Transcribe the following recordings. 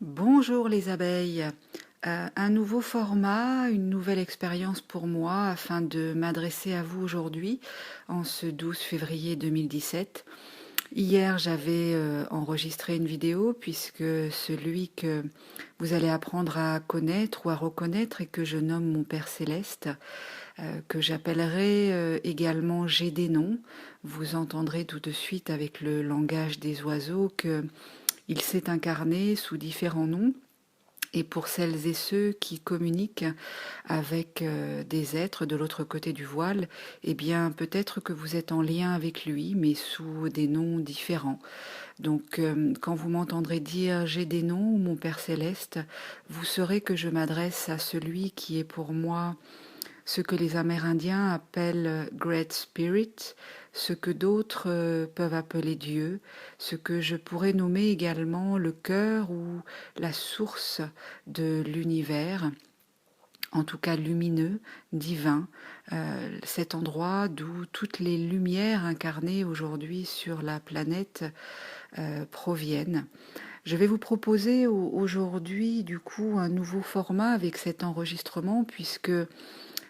Bonjour les abeilles. Un nouveau format, une nouvelle expérience pour moi afin de m'adresser à vous aujourd'hui en ce 12 février 2017. Hier, j'avais enregistré une vidéo puisque celui que vous allez apprendre à connaître ou à reconnaître et que je nomme mon Père Céleste, que j'appellerai également J'ai des noms. Vous entendrez tout de suite avec le langage des oiseaux que il s'est incarné sous différents noms. Et pour celles et ceux qui communiquent avec des êtres de l'autre côté du voile, eh bien peut-être que vous êtes en lien avec lui, mais sous des noms différents. Donc quand vous m'entendrez dire j'ai des noms ou mon Père Céleste, vous saurez que je m'adresse à celui qui est pour moi ce que les Amérindiens appellent Great Spirit, ce que d'autres peuvent appeler Dieu, ce que je pourrais nommer également le cœur ou la source de l'univers, en tout cas lumineux, divin, cet endroit d'où toutes les lumières incarnées aujourd'hui sur la planète proviennent. Je vais vous proposer aujourd'hui du coup un nouveau format avec cet enregistrement puisque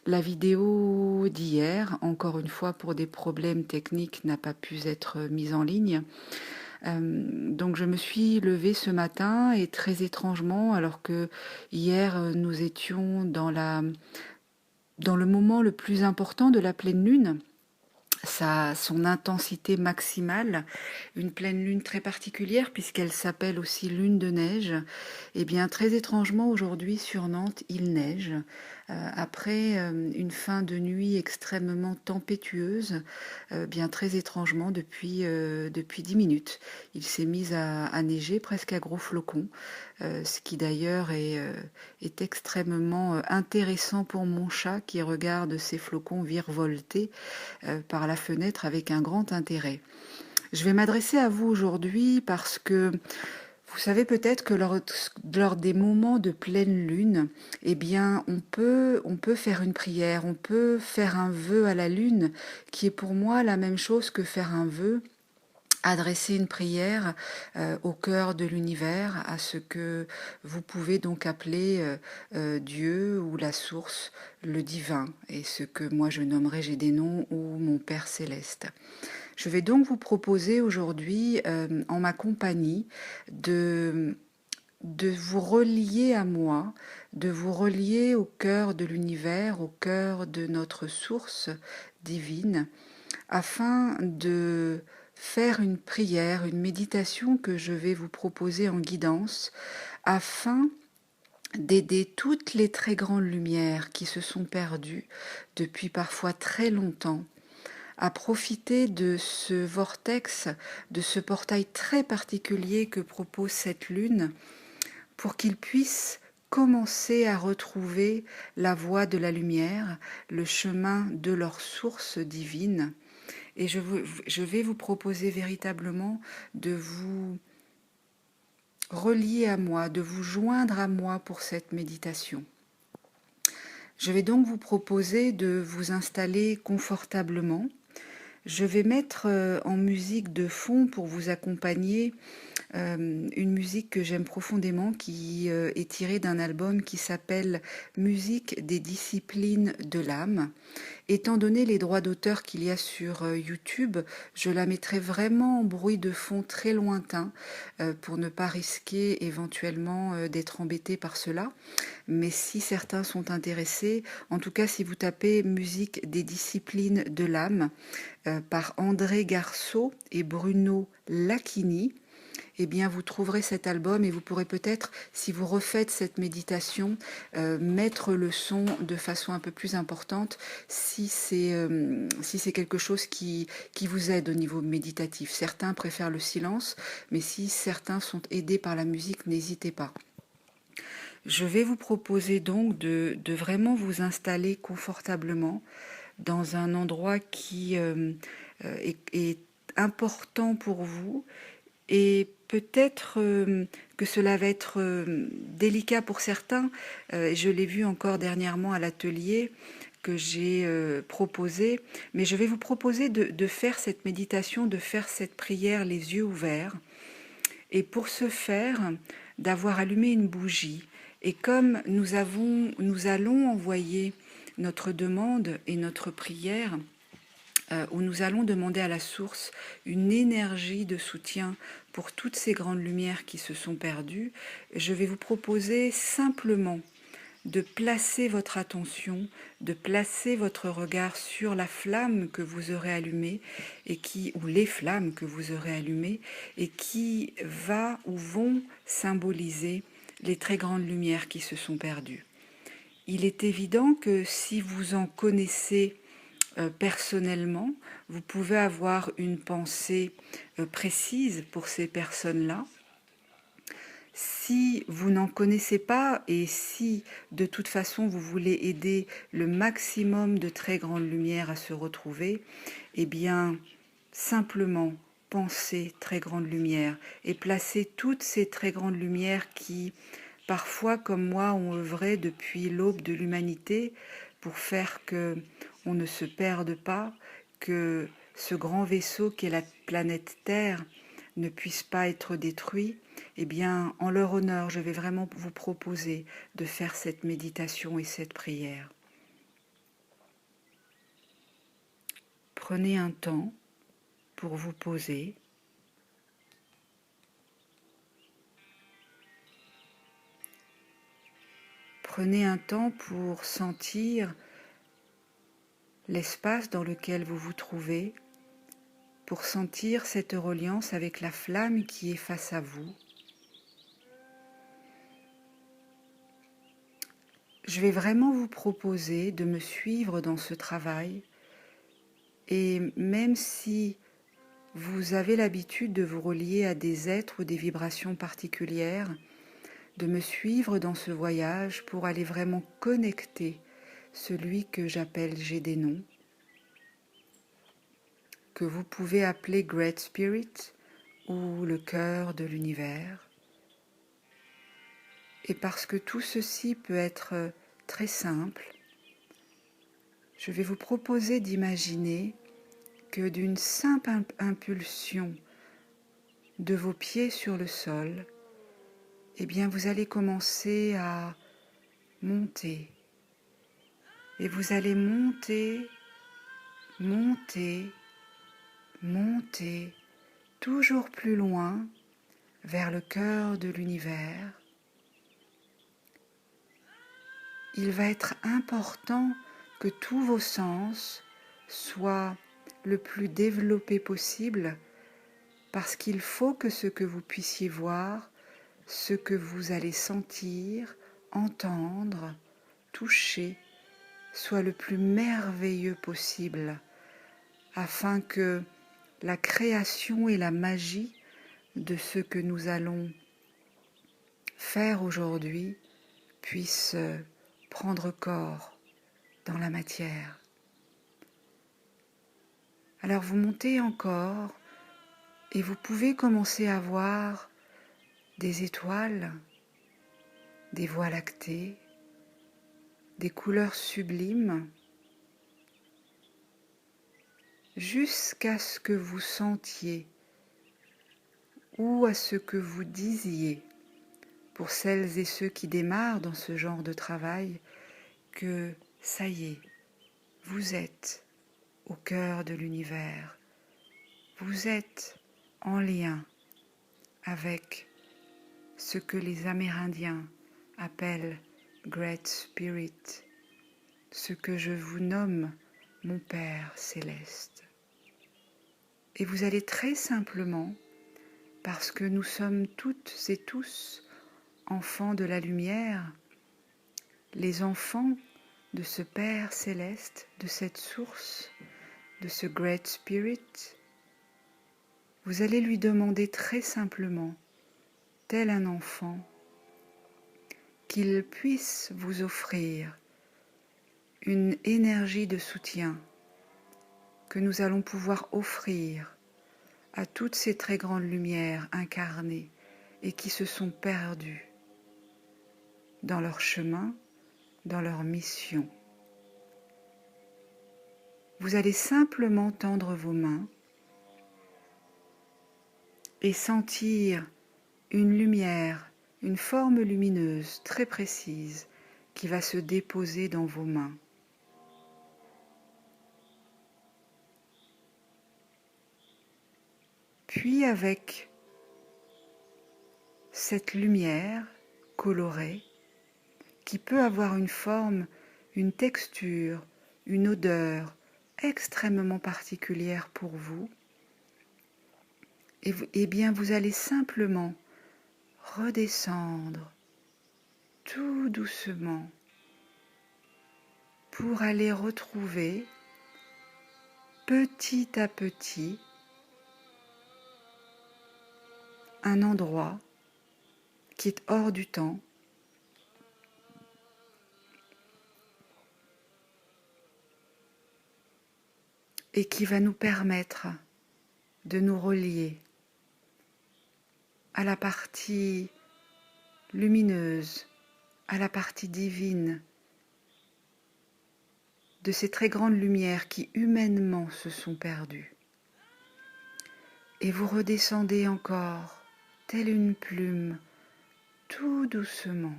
la vidéo d'hier, encore une fois pour des problèmes techniques, n'a pas pu être mise en ligne. Donc je me suis levée ce matin et très étrangement, alors que hier nous étions dans le moment le plus important de la pleine lune, son intensité maximale, une pleine lune très particulière puisqu'elle s'appelle aussi lune de neige. Et bien très étrangement aujourd'hui sur Nantes il neige après une fin de nuit extrêmement tempétueuse. Bien très étrangement depuis 10 minutes il s'est mis à neiger presque à gros flocons, ce qui d'ailleurs est extrêmement intéressant pour mon chat qui regarde ces flocons virevolter par la fenêtre avec un grand intérêt. Je vais m'adresser à vous aujourd'hui parce que vous savez peut-être que lors des moments de pleine lune, eh bien, on peut faire une prière, on peut faire un vœu à la lune, qui est pour moi la même chose que faire un vœu, adresser une prière au cœur de l'univers, à ce que vous pouvez donc appeler Dieu ou la source, le divin, et ce que moi je nommerai J'ai des noms ou mon Père Céleste. Je vais donc vous proposer aujourd'hui, en ma compagnie, de vous relier à moi, de vous relier au cœur de l'univers, au cœur de notre source divine, afin de faire une prière, une méditation que je vais vous proposer en guidance, afin d'aider toutes les très grandes lumières qui se sont perdues depuis parfois très longtemps à profiter de ce vortex, de ce portail très particulier que propose cette lune, pour qu'ils puissent commencer à retrouver la voie de la lumière, le chemin de leur source divine. Et je vais vous proposer véritablement de vous relier à moi, de vous joindre à moi pour cette méditation. Je vais donc vous proposer de vous installer confortablement. Je vais mettre en musique de fond pour vous accompagner une musique que j'aime profondément qui est tirée d'un album qui s'appelle Musique des disciplines de l'âme. Étant donné les droits d'auteur qu'il y a sur YouTube, je la mettrai vraiment en bruit de fond très lointain pour ne pas risquer éventuellement d'être embêté par cela. Mais si certains sont intéressés, en tout cas si vous tapez Musique des disciplines de l'âme par André Garceau et Bruno Lacchini, eh bien vous trouverez cet album et vous pourrez peut-être, si vous refaites cette méditation, mettre le son de façon un peu plus importante si c'est quelque chose qui vous aide au niveau méditatif. Certains préfèrent le silence, mais si certains sont aidés par la musique, n'hésitez pas. Je vais vous proposer donc de vraiment vous installer confortablement dans un endroit qui est important pour vous, et peut-être que cela va être délicat pour certains. Je l'ai vu encore dernièrement à l'atelier que j'ai proposé, mais je vais vous proposer de faire cette méditation, de faire cette prière les yeux ouverts. Et pour ce faire, d'avoir allumé une bougie. Et comme nous allons envoyer notre demande et notre prière, où nous allons demander à la source une énergie de soutien pour toutes ces grandes lumières qui se sont perdues, je vais vous proposer simplement de placer votre attention, de placer votre regard sur la flamme que vous aurez allumée ou les flammes que vous aurez allumées et qui va ou vont symboliser les très grandes lumières qui se sont perdues. Il est évident que si vous en connaissez personnellement, vous pouvez avoir une pensée précise pour ces personnes-là. Si vous n'en connaissez pas et si de toute façon vous voulez aider le maximum de très grandes lumières à se retrouver, eh bien simplement pensez très grande lumière et placez toutes ces très grandes lumières qui, parfois comme moi, ont œuvré depuis l'aube de l'humanité pour faire que on ne se perde pas, que ce grand vaisseau qu'est la planète Terre ne puisse pas être détruit. Eh bien, en leur honneur, je vais vraiment vous proposer de faire cette méditation et cette prière. Prenez un temps pour vous poser. Prenez un temps pour sentir l'espace dans lequel vous vous trouvez, pour sentir cette reliance avec la flamme qui est face à vous. Je vais vraiment vous proposer de me suivre dans ce travail et même si vous avez l'habitude de vous relier à des êtres ou des vibrations particulières, de me suivre dans ce voyage pour aller vraiment connecter celui que j'appelle J'ai des noms, que vous pouvez appeler Great Spirit ou le cœur de l'univers. Et parce que tout ceci peut être très simple, je vais vous proposer d'imaginer que d'une simple impulsion de vos pieds sur le sol, eh bien vous allez commencer à monter. Et vous allez monter, monter, monter, toujours plus loin vers le cœur de l'univers. Il va être important que tous vos sens soient le plus développés possible parce qu'il faut que ce que vous puissiez voir, ce que vous allez sentir, entendre, toucher, soit le plus merveilleux possible afin que la création et la magie de ce que nous allons faire aujourd'hui puissent prendre corps dans la matière. Alors vous montez encore et vous pouvez commencer à voir des étoiles, des voies lactées, des couleurs sublimes, jusqu'à ce que vous sentiez ou à ce que vous disiez, pour celles et ceux qui démarrent dans ce genre de travail, que ça y est, vous êtes au cœur de l'univers, vous êtes en lien avec ce que les Amérindiens appellent Great Spirit, ce que je vous nomme mon Père céleste. Et vous allez très simplement, parce que nous sommes toutes et tous enfants de la lumière, les enfants de ce Père céleste, de cette source, de ce Great Spirit, vous allez lui demander très simplement, tel un enfant, qu'il puisse vous offrir une énergie de soutien que nous allons pouvoir offrir à toutes ces très grandes lumières incarnées et qui se sont perdues dans leur chemin, dans leur mission. Vous allez simplement tendre vos mains et sentir une lumière une forme lumineuse très précise qui va se déposer dans vos mains. Puis avec cette lumière colorée qui peut avoir une forme, une texture, une odeur extrêmement particulière pour vous, et bien vous allez simplement redescendre tout doucement pour aller retrouver petit à petit un endroit qui est hors du temps et qui va nous permettre de nous relier à la partie lumineuse, à la partie divine de ces très grandes lumières qui humainement se sont perdues. Et vous redescendez encore, telle une plume, tout doucement.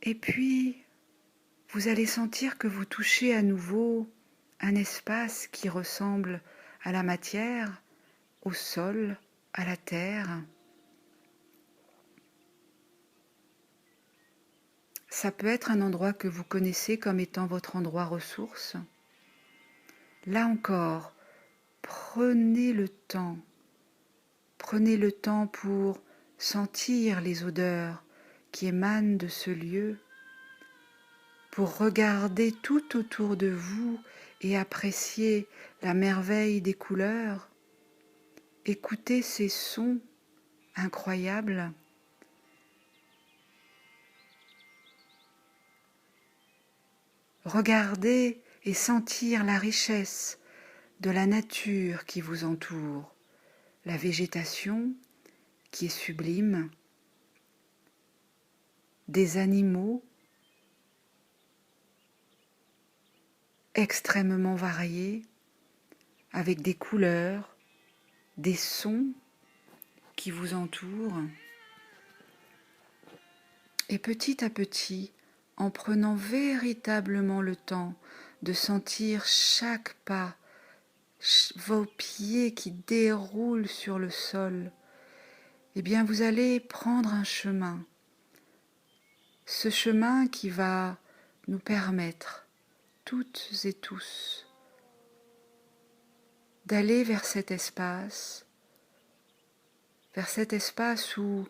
Et puis, vous allez sentir que vous touchez à nouveau un espace qui ressemble à la matière, au sol, à la terre. Ça peut être un endroit que vous connaissez comme étant votre endroit ressource. Là encore, prenez le temps pour sentir les odeurs qui émanent de ce lieu, pour regarder tout autour de vous et apprécier la merveille des couleurs, écouter ces sons incroyables. Regardez et sentir la richesse de la nature qui vous entoure, la végétation qui est sublime, des animaux extrêmement variés, avec des couleurs, des sons qui vous entourent. Et petit à petit, en prenant véritablement le temps de sentir chaque pas, vos pieds qui déroulent sur le sol, eh bien vous allez prendre un chemin. Ce chemin qui va nous permettre, toutes et tous, d'aller vers cet espace où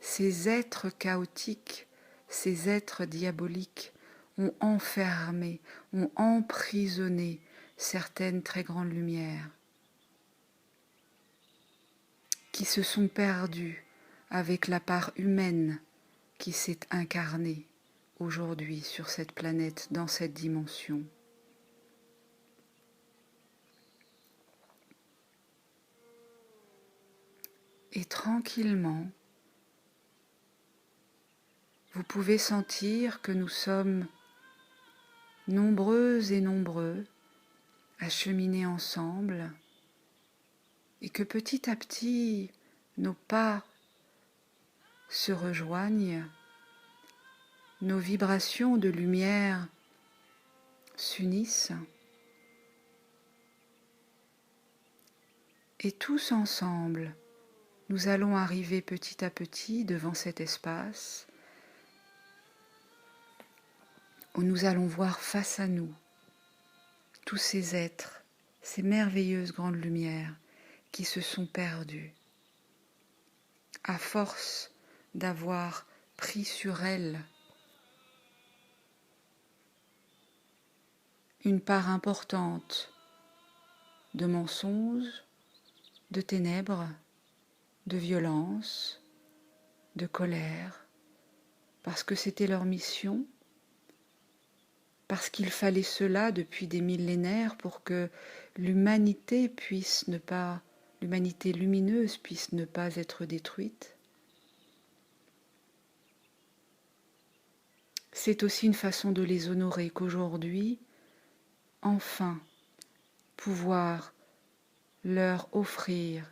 ces êtres chaotiques, ces êtres diaboliques ont enfermé, ont emprisonné certaines très grandes lumières, qui se sont perdues avec la part humaine qui s'est incarnée aujourd'hui sur cette planète, dans cette dimension. Et tranquillement, vous pouvez sentir que nous sommes nombreuses et nombreux à cheminer ensemble et que petit à petit, nos pas se rejoignent, nos vibrations de lumière s'unissent et tous ensemble, nous allons arriver petit à petit devant cet espace où nous allons voir face à nous tous ces êtres, ces merveilleuses grandes lumières qui se sont perdues à force d'avoir pris sur elles une part importante de mensonges, de ténèbres, de violence, de colère, parce que c'était leur mission, parce qu'il fallait cela depuis des millénaires pour que l'humanité l'humanité lumineuse puisse ne pas être détruite. C'est aussi une façon de les honorer qu'aujourd'hui, enfin, pouvoir leur offrir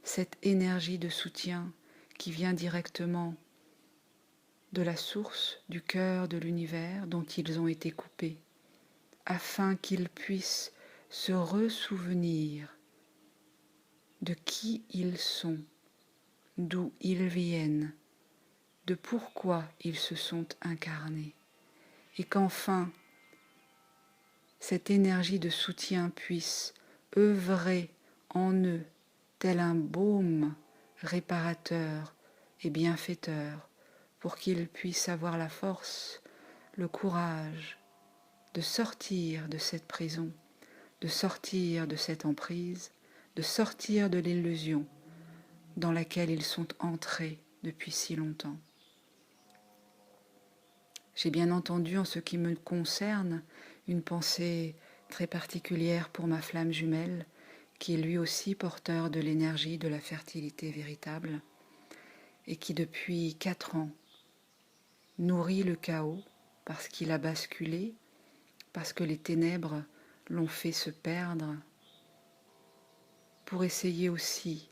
cette énergie de soutien qui vient directement de la source, du cœur de l'univers dont ils ont été coupés, afin qu'ils puissent se ressouvenir de qui ils sont, d'où ils viennent, de pourquoi ils se sont incarnés, et qu'enfin cette énergie de soutien puisse œuvrer en eux tel un baume réparateur et bienfaiteur, pour qu'ils puissent avoir la force, le courage de sortir de cette prison, de sortir de cette emprise, de sortir de l'illusion dans laquelle ils sont entrés depuis si longtemps. J'ai bien entendu, en ce qui me concerne, une pensée très particulière pour ma flamme jumelle, qui est lui aussi porteur de l'énergie de la fertilité véritable, et qui depuis 4 ans nourrit le chaos parce qu'il a basculé, parce que les ténèbres l'ont fait se perdre, pour essayer aussi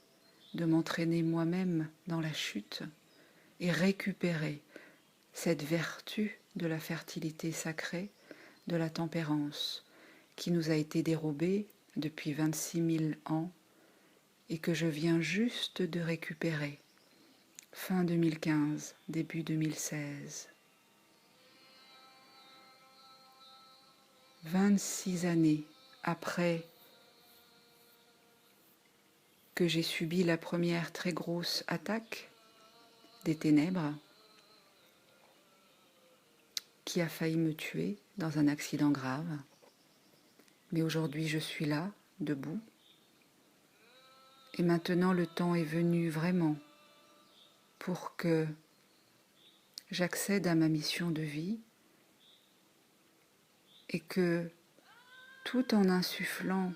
de m'entraîner moi-même dans la chute et récupérer cette vertu de la fertilité sacrée, de la tempérance, qui nous a été dérobée depuis 26 000 ans et que je viens juste de récupérer, fin 2015, début 2016. 26 années après que j'ai subi la première très grosse attaque des ténèbres, qui a failli me tuer dans un accident grave. Mais aujourd'hui, je suis là, debout. Et maintenant, le temps est venu vraiment pour que j'accède à ma mission de vie et que, tout en insufflant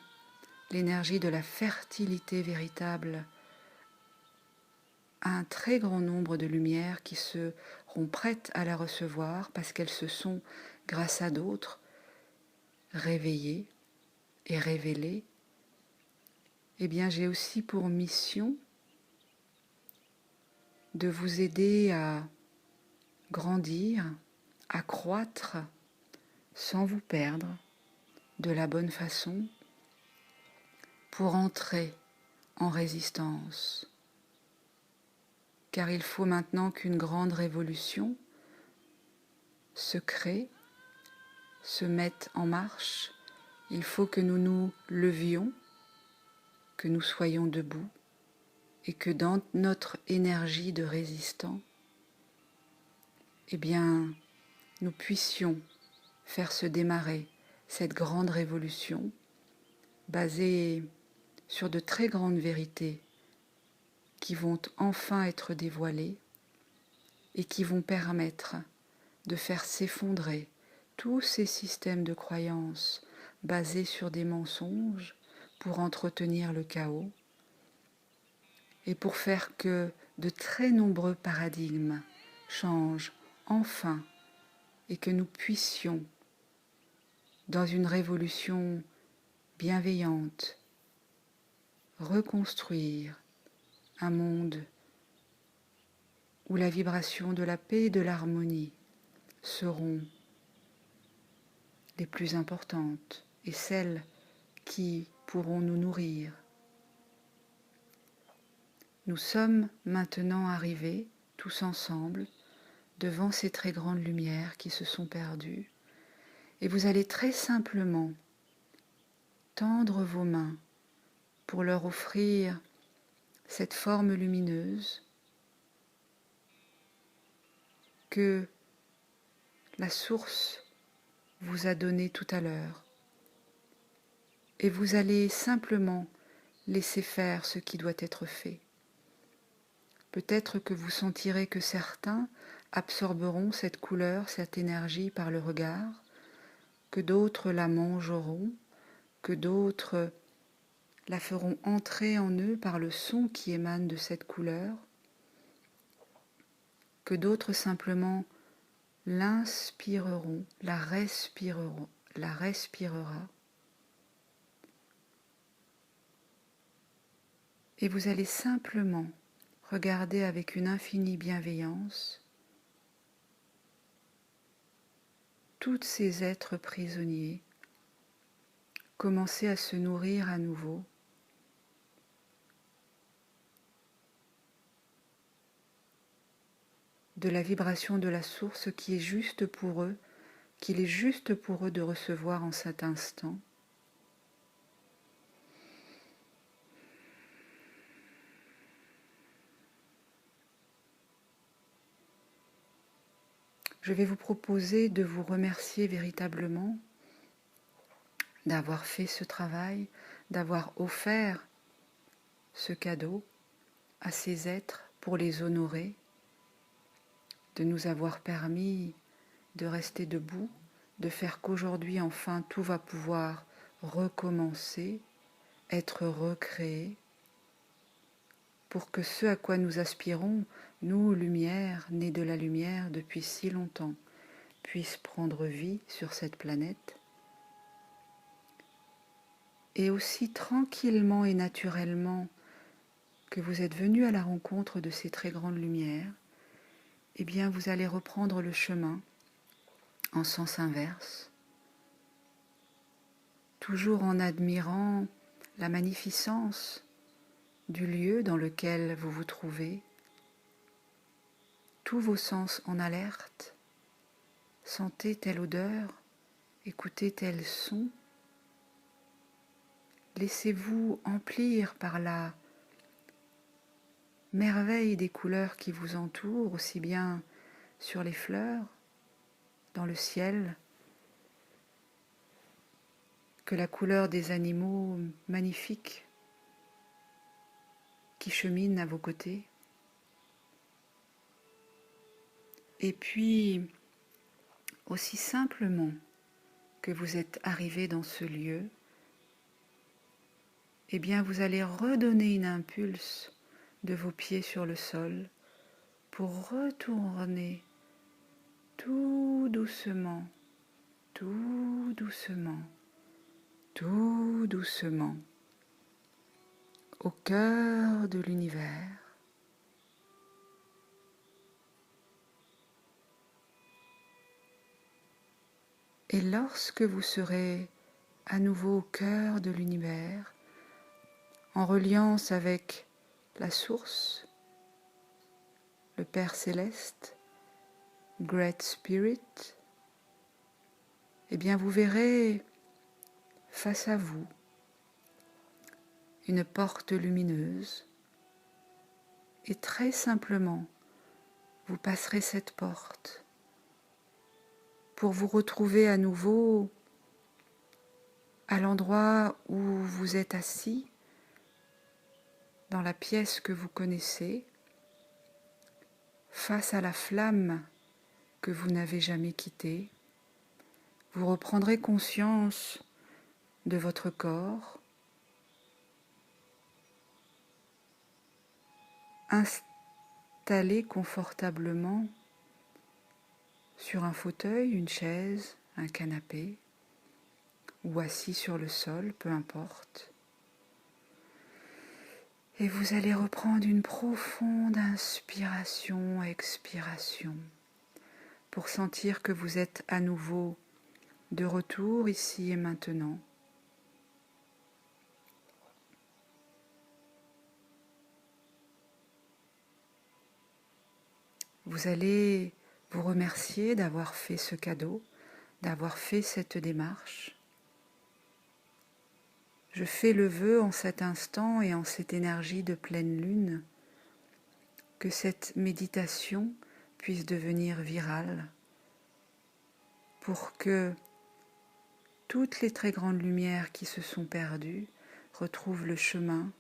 l'énergie de la fertilité véritable à un très grand nombre de lumières qui seront prêtes à la recevoir parce qu'elles se sont, grâce à d'autres, réveillées et révélées, eh bien j'ai aussi pour mission de vous aider à grandir, à croître sans vous perdre de la bonne façon pour entrer en résistance. Car il faut maintenant qu'une grande révolution se crée, se mette en marche. Il faut que nous nous levions, que nous soyons debout et que dans notre énergie de résistant, eh bien, nous puissions faire se démarrer cette grande révolution basée sur de très grandes vérités qui vont enfin être dévoilées et qui vont permettre de faire s'effondrer tous ces systèmes de croyances basés sur des mensonges pour entretenir le chaos et pour faire que de très nombreux paradigmes changent enfin et que nous puissions, dans une révolution bienveillante, reconstruire un monde où la vibration de la paix et de l'harmonie seront les plus importantes et celles qui pourront nous nourrir. Nous sommes maintenant arrivés, tous ensemble, devant ces très grandes lumières qui se sont perdues, et vous allez très simplement tendre vos mains pour leur offrir cette forme lumineuse que la source vous a donnée tout à l'heure. Et vous allez simplement laisser faire ce qui doit être fait. Peut-être que vous sentirez que certains absorberont cette couleur, cette énergie par le regard, que d'autres la mangeront, que d'autres la feront entrer en eux par le son qui émane de cette couleur, que d'autres simplement l'inspireront, la respirera, Et vous allez simplement regarder avec une infinie bienveillance tous ces êtres prisonniers commencer à se nourrir à nouveau de la vibration de la source qui est juste pour eux, qu'il est juste pour eux de recevoir en cet instant. Je vais vous proposer de vous remercier véritablement d'avoir fait ce travail, d'avoir offert ce cadeau à ces êtres pour les honorer, de nous avoir permis de rester debout, de faire qu'aujourd'hui enfin tout va pouvoir recommencer, être recréé, pour que ce à quoi nous aspirons, nous, lumière, nés de la lumière depuis si longtemps, puisse prendre vie sur cette planète, et aussi tranquillement et naturellement que vous êtes venus à la rencontre de ces très grandes lumières, eh bien vous allez reprendre le chemin en sens inverse, toujours en admirant la magnificence du lieu dans lequel vous vous trouvez, tous vos sens en alerte, sentez telle odeur, écoutez tel son, laissez-vous emplir par la merveille des couleurs qui vous entourent, aussi bien sur les fleurs, dans le ciel, que la couleur des animaux magnifiques qui cheminent à vos côtés. Et puis, aussi simplement que vous êtes arrivé dans ce lieu, eh bien vous allez redonner une impulse de vos pieds sur le sol pour retourner tout doucement, tout doucement, tout doucement au cœur de l'univers. Et lorsque vous serez à nouveau au cœur de l'univers, en reliance avec la source, le Père Céleste, Great Spirit, eh bien vous verrez face à vous une porte lumineuse et très simplement vous passerez cette porte pour vous retrouver à nouveau à l'endroit où vous êtes assis dans la pièce que vous connaissez, face à la flamme que vous n'avez jamais quittée. Vous reprendrez conscience de votre corps, installé confortablement sur un fauteuil, une chaise, un canapé, ou assis sur le sol, peu importe. Et vous allez reprendre une profonde inspiration, expiration, pour sentir que vous êtes à nouveau de retour ici et maintenant. Vous allez vous remercier d'avoir fait ce cadeau, d'avoir fait cette démarche. Je fais le vœu en cet instant et en cette énergie de pleine lune que cette méditation puisse devenir virale pour que toutes les très grandes lumières qui se sont perdues retrouvent le chemin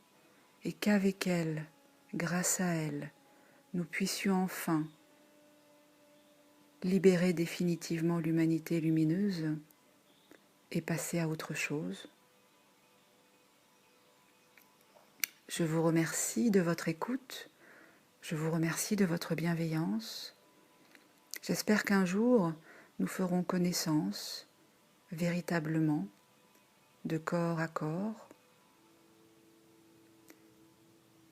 et qu'avec elles, grâce à elles, nous puissions enfin libérer définitivement l'humanité lumineuse et passer à autre chose. Je vous remercie de votre écoute, je vous remercie de votre bienveillance. J'espère qu'un jour, nous ferons connaissance véritablement, de corps à corps.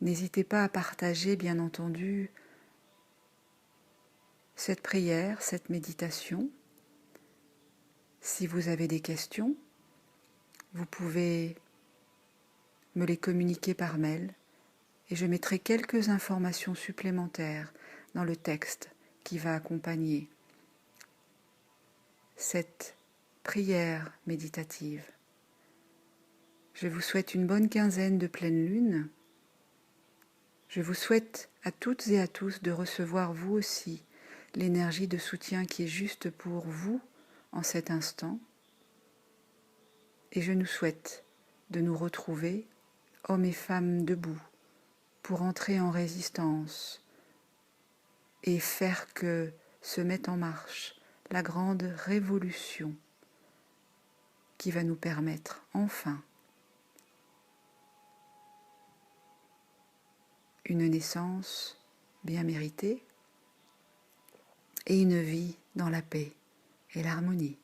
N'hésitez pas à partager, bien entendu, cette prière, cette méditation. Si vous avez des questions, vous pouvez me les communiquer par mail et je mettrai quelques informations supplémentaires dans le texte qui va accompagner cette prière méditative. Je vous souhaite une bonne quinzaine de pleine lune. Je vous souhaite à toutes et à tous de recevoir vous aussi l'énergie de soutien qui est juste pour vous en cet instant. Et je nous souhaite de nous retrouver, hommes et femmes debout, pour entrer en résistance et faire que se mette en marche la grande révolution qui va nous permettre enfin une naissance bien méritée et une vie dans la paix et l'harmonie.